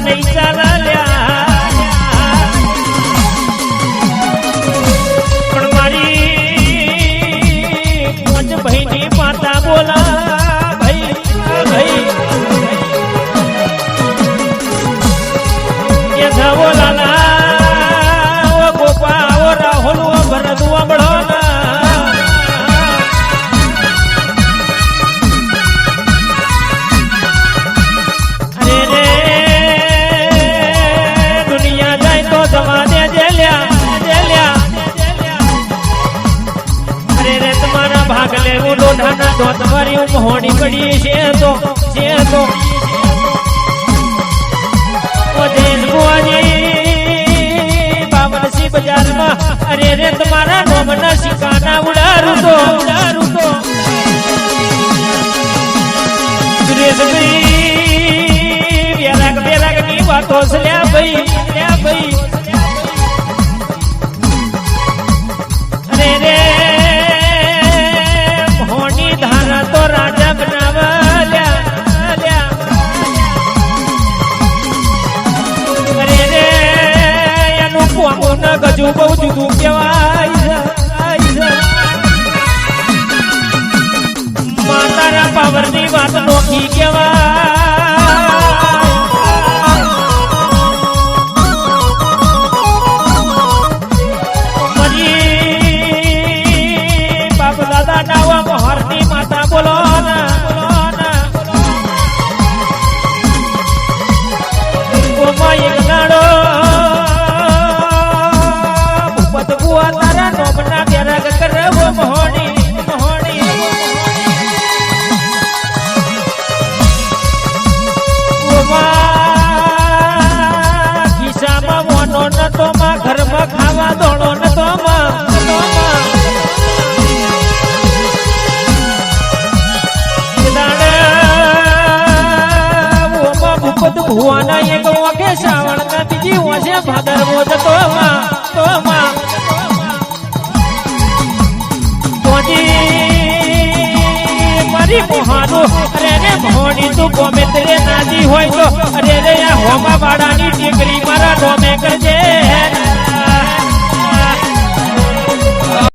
નહીં ચાલ્યા પણ મારી પાંચ ભાઈની માતા બોલા ભાઈ ભાઈ કે જાવો લાલા ઓ ગોપા ઓ રાહુલ ઓ ભરત ઓ બળો ભાગલે લોઢાના ધોતવારી મોહણી પડી છે તો બાવનસી બજારમાં અરે રે તમારા નોમના શિકાના ઉડારું તો સુરેશભાઈ બેરાગ ની વાતો છે લ્યા ભાઈ અરે રે તો રાજા બનાવ્યા અરે રે એનું કોમું ન ગજુ બહુ જુદું કહેવાય માતાના પાવરની વાત નોખી કહેવાય બાપ દાદા નાવા મહારની માતા બોલો તારા નોમના બેરાગ કરવો મોહણી ખિસ્સામાં મોનો નતો માં ઘરમાં ખાવા દોણો નતો માં ભુવાના એક વખે શ્રાવણ ના બીજી વસે ભાદરવો જતો મારી મોહાનું અરે રે મોહણી તું ગમે તે નાજી હોય તો અરે રે આ હોમા વાળાની